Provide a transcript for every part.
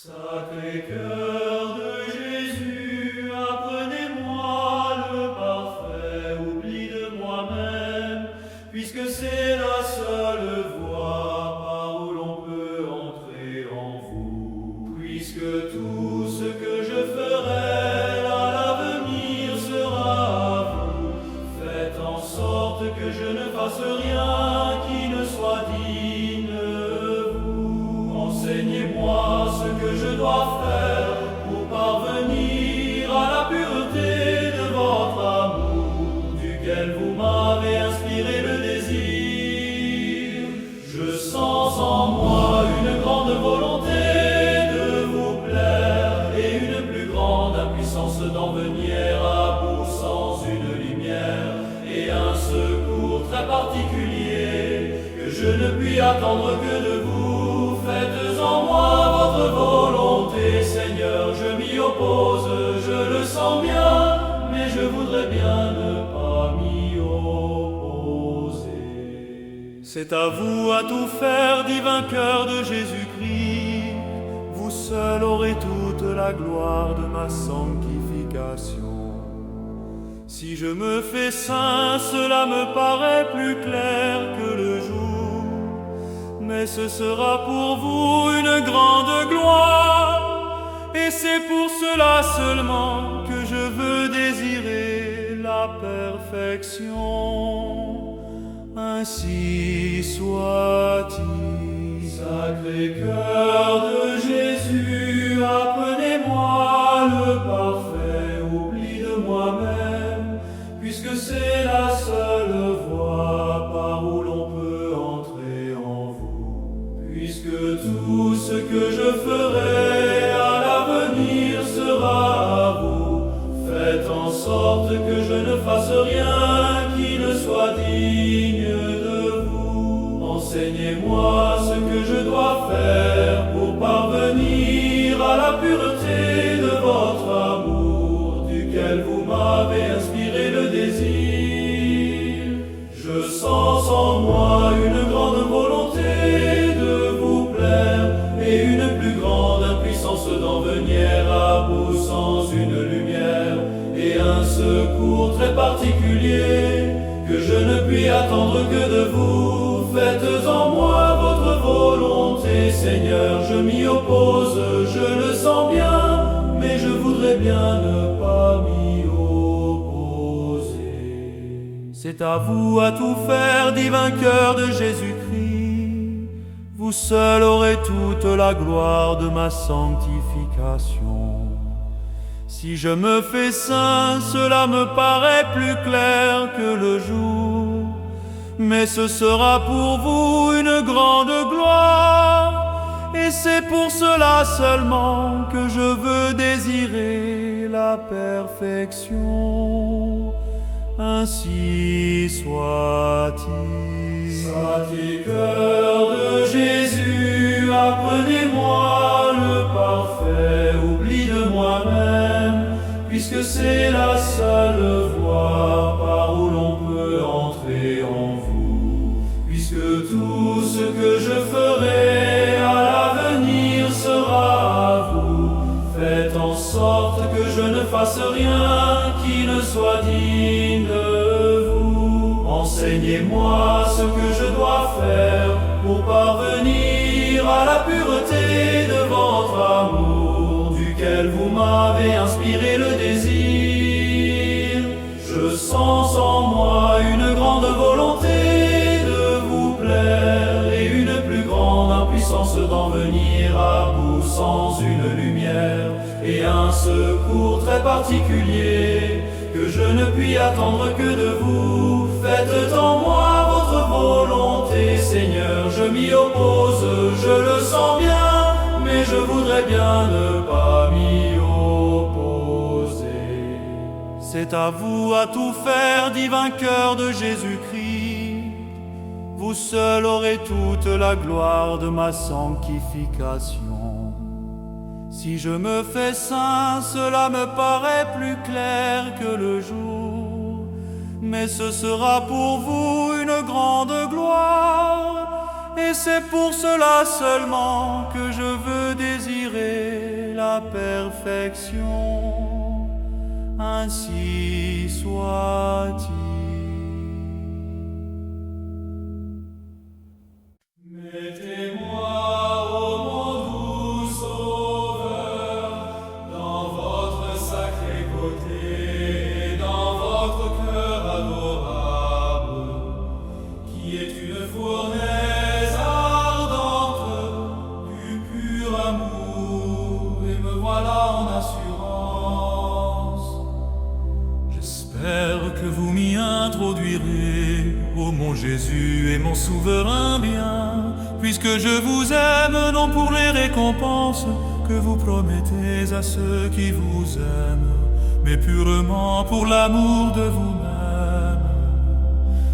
Sacré-Cœur de Jésus, apprenez-moi le parfait oubli de moi-même, puisque c'est la seule voie par où l'on peut entrer en vous. Puisque tout ce que je ferai à l'avenir sera à vous, faites en sorte que je ne fasse rien qui ne soit digne de vous. Enseignez-moi ce que je dois faire pour parvenir à la pureté de votre amour, duquel vous m'avez inspiré le désir. Je sens en moi une grande volonté de vous plaire et une plus grande impuissance d'en venir à bout sans une lumière et un secours très particulier que je ne puis attendre que de vous. Faites en moi votre volonté, Seigneur, je m'y oppose, je le sens bien, mais je voudrais bien ne pas m'y opposer. C'est à vous à tout faire, divin cœur de Jésus-Christ, vous seul aurez toute la gloire de ma sanctification. Si je me fais saint, cela me paraît plus clair que le jour, mais ce sera pour vous une grande gloire, et c'est pour cela seulement que je veux désirer la perfection. Ainsi soit-il. Sacré-Cœur de Jésus, apprenez-moi le parfait oubli de moi-même, puisque c'est la seule voie par où l'on peut entrer en vous. Puisque tout ce que je ferai à l'avenir sera à vous, faites en sorte que je ne fasse rien qui ne soit digne de vous. Enseignez-moi ce que je dois faire pour parvenir à la pureté de votre amour, duquel vous m'avez inspiré le désir. Je sens en moi une grande volonté de vous plaire et une plus grande impuissance d'en venir à bout sans une lumière et un secours très particulier que je ne puis attendre que de vous. Faites en moi votre volonté, Seigneur, je m'y oppose, je le sens bien, mais je voudrais bien ne pas m'y opposer. C'est à vous à tout faire, divin cœur de Jésus-Christ, vous seul aurez toute la gloire de ma sanctification. Si je me fais saint, cela me paraît plus clair que le jour, mais ce sera pour vous une grande gloire, et c'est pour cela seulement que je veux désirer la perfection. Ainsi soit-il. Sacré-Cœur de Jésus, apprenez-moi le parfait oubli de moi-même, puisque c'est la seule voie par où l'on peut entrer en vous. Puisque tout ce que je ferai à l'avenir sera à vous, faites en sorte que je ne fasse rien qui ne soit digne de vous. Enseignez-moi ce que je dois faire pour parvenir à la pureté de votre amour, duquel vous m'avez inspiré le désir. Je sens en moi une grande volonté de vous plaire et une plus grande impuissance d'en venir à bout sans une lumière et un secours très particulier que je ne puis attendre que de vous. Faites en moi votre volonté, Seigneur, je m'y oppose, je le sens bien, mais je voudrais bien ne pas m'y opposer. C'est à vous à tout faire, divin cœur de Jésus-Christ, vous seul aurez toute la gloire de ma sanctification. Si je me fais saint, cela me paraît plus clair que le jour, mais ce sera pour vous une grande gloire, et c'est pour cela seulement que je veux désirer la perfection. Ainsi soit-il. Mettez-moi, ô mon doux Sauveur, dans votre sacré côté et dans votre cœur adorable, qui est une fournaise ardente du pur amour, et me voilà en assurance. J'espère que vous m'y introduirez, ô mon Jésus et mon souverain bien, puisque je vous aime non pour les récompenses que vous promettez à ceux qui vous aiment, mais purement pour l'amour de vous-même.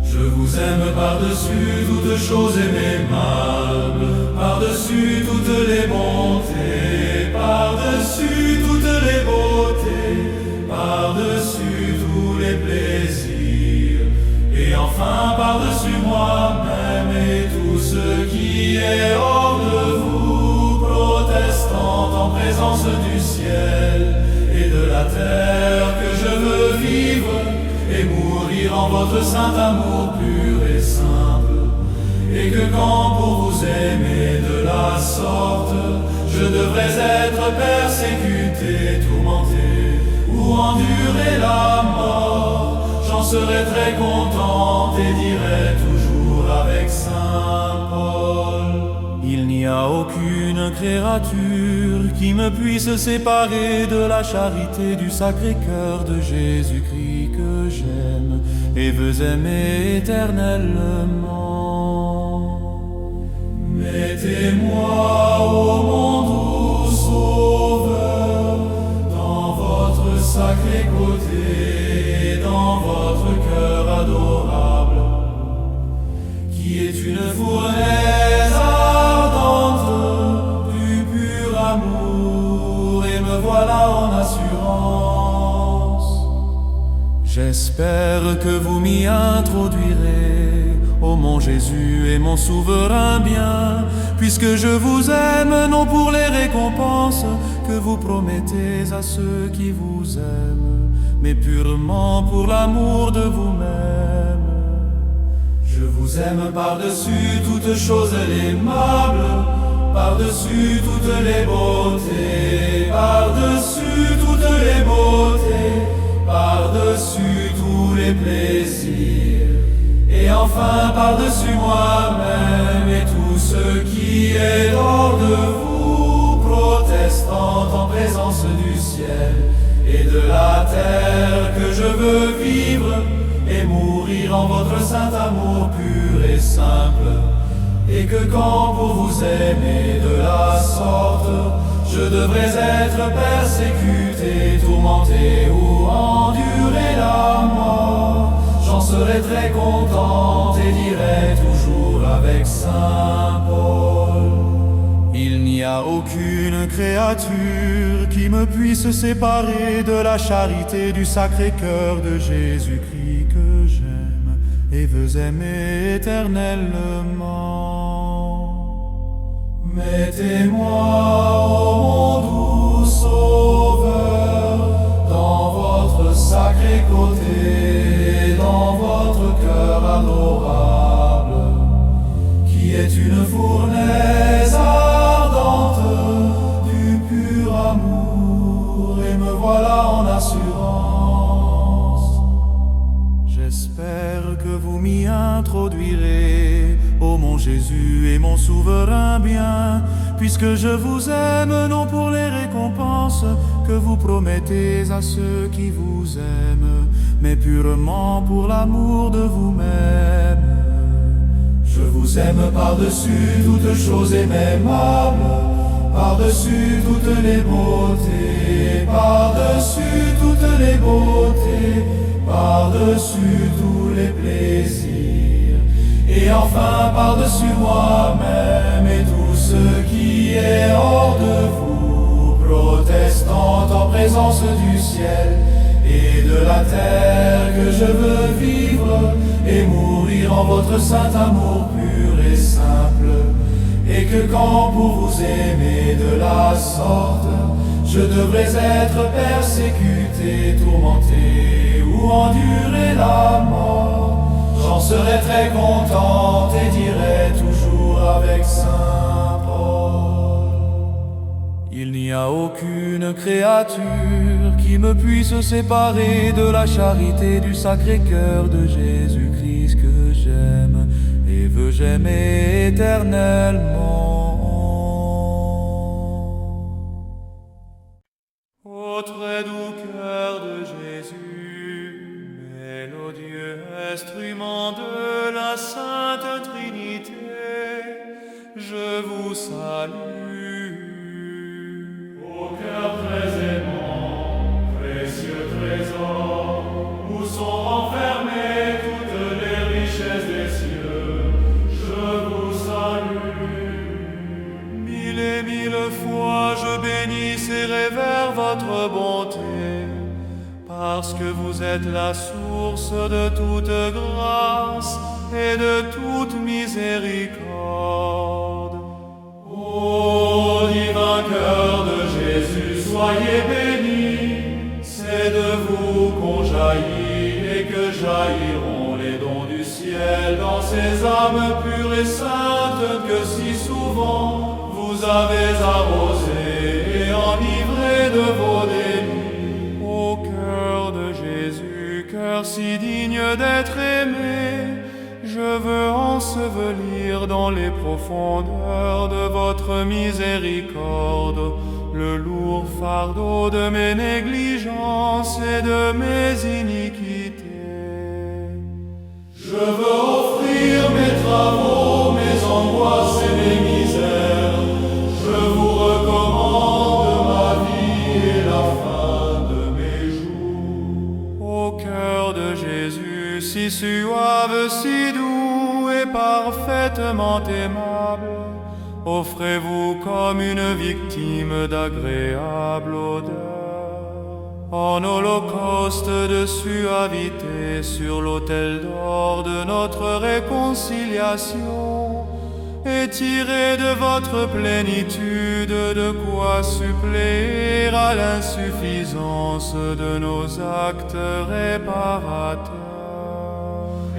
Je vous aime par-dessus toutes choses aimables, par-dessus toutes les bontés, par-dessus toutes les beautés, par-dessus tous les plaisirs, et enfin par-dessus moi-même et tout ce qui est hors de vous, protestant en présence du ciel et de la terre, que je veux vivre et mourir en votre saint amour pur et simple, et que quand pour vous aimer de la sorte, je devrais être persécuté, tourmenté ou endurer la mort, j'en serais très contente et dirais toujours avec saint Paul: Il n'y a aucune créature qui me puisse séparer de la charité du Sacré-Cœur de Jésus-Christ que j'aime et veux aimer éternellement. Mettez-moi, ô mon doux Sauveur, dans votre sacré côté et dans votre cœur adorable, qui est une fournaise ardente du pur amour, et me voilà en assurance. J'espère que vous m'y introduirez, ô mon Jésus et mon souverain bien, puisque je vous aime non pour les récompenses que vous promettez à ceux qui vous aiment, mais purement pour l'amour de vous-même. Je vous aime par-dessus toutes choses aimables, par-dessus toutes les beautés, par-dessus toutes les beautés, par-dessus tous les plaisirs, et enfin par-dessus moi-même et tout ce qui est hors de vous, protestant en présence du ciel et de la terre, que je veux vivre et mourir en votre saint amour pur et simple, et que quand pour vous aimer de la sorte, je devrais être persécuté, tourmenté ou endurer la mort, j'en serais très contente et dirais toujours avec saint Paul: Il n'y a aucune créature qui me puisse séparer de la charité du Sacré-Cœur de Jésus-Christ que j'aime et veux aimer éternellement. Mettez-moi, ô mon doux Sauveur, dans votre sacré côté et dans votre cœur adorable, qui est une fournaise ardente du pur amour, et me voilà en assurance. J'espère que vous m'y introduirez, ô mon Jésus et mon souverain bien, puisque je vous aime non pour les récompenses que vous promettez à ceux qui vous aiment, mais purement pour l'amour de vous-même. Je vous aime par-dessus toutes choses aimables, par-dessus toutes les beautés, par-dessus toutes les beautés, par-dessus tous les plaisirs, et enfin par-dessus moi-même et tout ce qui est hors de vous, protestant en présence du ciel et de la terre, que je veux vivre et mourir en votre saint amour pur et simple, et que quand pour vous aimer de la sorte, je devrais être persécuté, tourmenté ou endurer la mort. J'en serais très contente et dirais toujours avec Saint Paul: il n'y a aucune créature qui me puisse séparer de la charité du Sacré-Cœur de Jésus-Christ que j'aime et veux j'aimer éternellement. Ô très doux cœur de Jésus, mélodieux instrument de la Sainte Trinité, je vous salue. Ô cœur très aimant, précieux trésor, où sont enfermées toutes les richesses des cieux, je vous salue. Mille et mille fois je bénis et révère votre bonté, parce que vous êtes la source de toute grâce et de toute miséricorde. Ô divin cœur de Jésus, soyez bénis, c'est de vous qu'on jaillit et que jailliront les dons du ciel dans ces âmes pures et saintes que si souvent vous avez arrosées et enivrées de vos délits. Ô cœur de Jésus, cœur si digne d'être aimé, je veux ensevelir dans les profondeurs de votre miséricorde le lourd fardeau de mes négligences et de mes iniquités. Je veux offrir mes travaux, mes angoisses et mes misères. Je vous recommande ma vie et la fin de mes jours. Ô cœur de Jésus, si suave, si doux et parfaitement aimable, offrez-vous comme une victime d'agréable odeur, en holocauste de suavité sur l'autel d'or de notre réconciliation, et tirez de votre plénitude de quoi suppléer à l'insuffisance de nos actes réparateurs.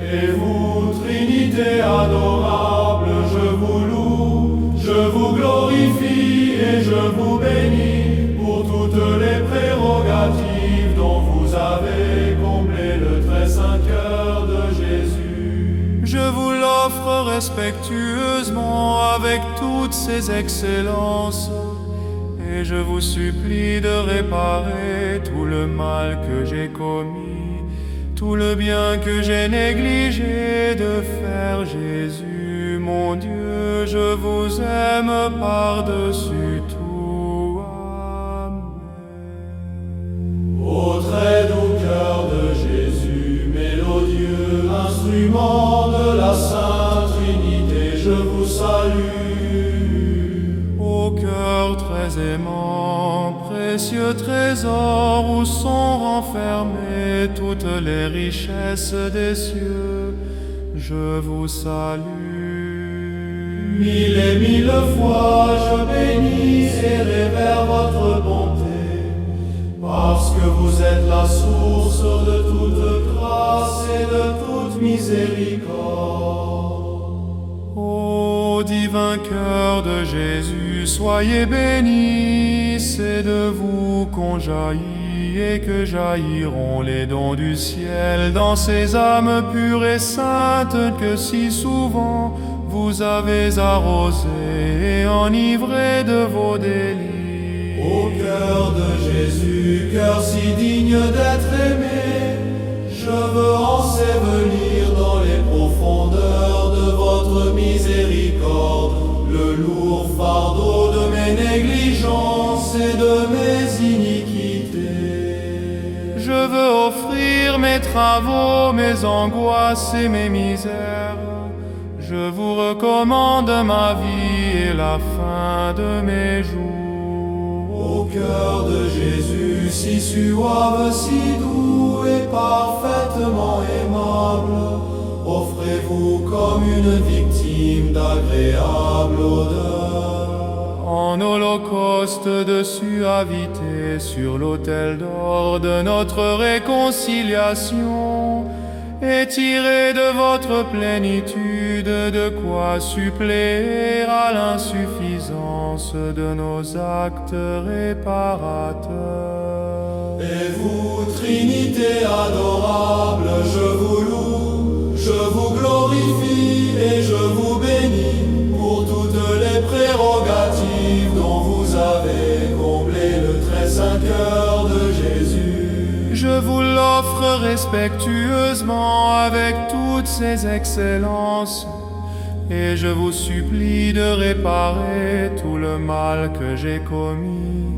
Et vous, Trinité adorable, je vous loue, je vous glorifie et je vous bénis pour toutes les prérogatives dont vous avez comblé le très saint cœur de Jésus. Je vous l'offre respectueusement avec toutes ses excellences, et je vous supplie de réparer tout le mal que j'ai commis, tout le bien que j'ai négligé de faire. Jésus, mon Dieu, je vous aime par-dessus tout. Amen. Ô très doux cœur de Jésus, mélodieux instrument de la Sainte Trinité, je vous salue. Ô cœur très aimant, précieux trésor où sont renfermées toutes les richesses des cieux, je vous salue. Mille et mille fois je bénis et révère votre bonté, parce que vous êtes la source de toute grâce et de toute miséricorde. Ô divin cœur de Jésus, soyez bénis, c'est de vous qu'on jaillit et que jailliront les dons du ciel dans ces âmes pures et saintes que si souvent vous avez arrosées et enivrées de vos délits. Ô cœur de Jésus, cœur si digne d'être aimé, je veux ensevelir dans les profondeurs de votre miséricorde le lourd fardeau de mes négligences et de mes iniquités. Je veux offrir mes travaux, mes angoisses et mes misères. Je vous recommande ma vie et la fin de mes jours. Ô cœur de Jésus, si suave, si doux et parfaitement aimable, offrez-vous comme une victime d'agréable odeur, En holocauste de suavité sur l'autel d'or de notre réconciliation, et tirez de votre plénitude de quoi suppléer à l'insuffisance de nos actes réparateurs. Et vous, Trinité adorable, je vous loue, je vous glorifie et je vous bénis pour toutes les prérogatives dont vous avez comblé le très saint cœur de Jésus. Je vous l'offre respectueusement avec toutes ses excellences, et je vous supplie de réparer tout le mal que j'ai commis,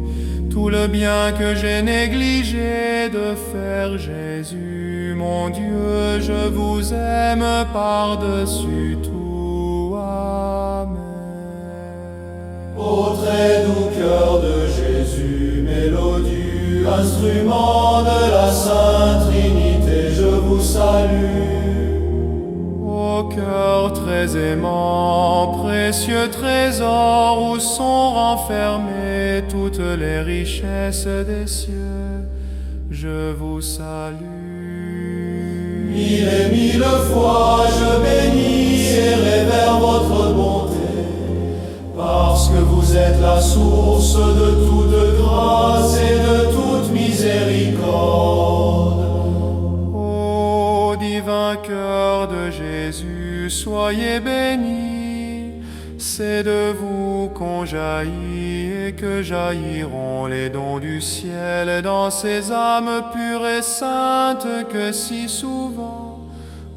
tout le bien que j'ai négligé de faire. Jésus, mon Dieu, je vous aime par-dessus tout. Amen. Ô très doux cœur de Jésus, mélodieux instrument de la Sainte Trinité, je vous salue. Ô cœur très aimant, précieux trésor où sont renfermées toutes les richesses des cieux, je vous salue. Mille et mille fois je bénis et révère votre bonté, parce que vous êtes la source de toute grâce et de toute miséricorde. Ô divin cœur de Jésus, soyez bénis. C'est de vous qu'ont jailli et que jailliront les dons du ciel dans ces âmes pures et saintes que si souvent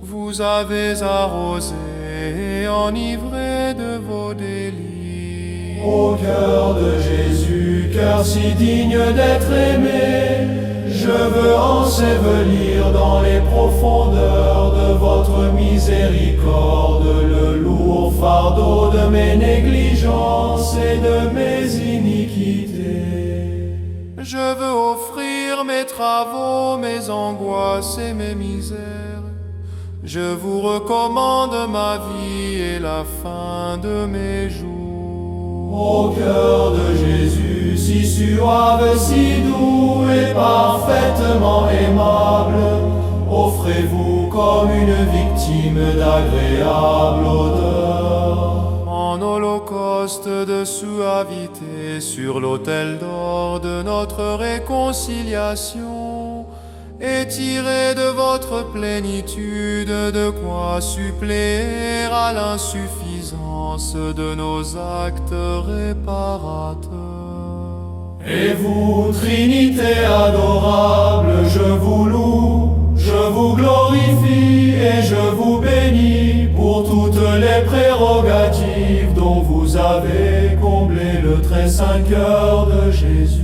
vous avez arrosées et enivrées de vos délits. Ô cœur de Jésus, cœur si digne d'être aimé, je veux ensevelir dans les profondeurs de votre miséricorde le lourd fardeau de mes négligences et de mes iniquités. Je veux offrir mes travaux, mes angoisses et mes misères. Je vous recommande ma vie et la fin de mes jours. Ô cœur de Jésus, si suave, si doux et parfaitement aimable, offrez-vous comme une victime d'agréable odeur. En holocauste de suavité sur l'autel d'or de notre réconciliation, et tirez de votre plénitude de quoi suppléer à l'insuffisance de nos actes réparateurs. Et vous, Trinité adorable, je vous loue, je vous glorifie et je vous bénis pour toutes les prérogatives dont vous avez comblé le très saint cœur de Jésus.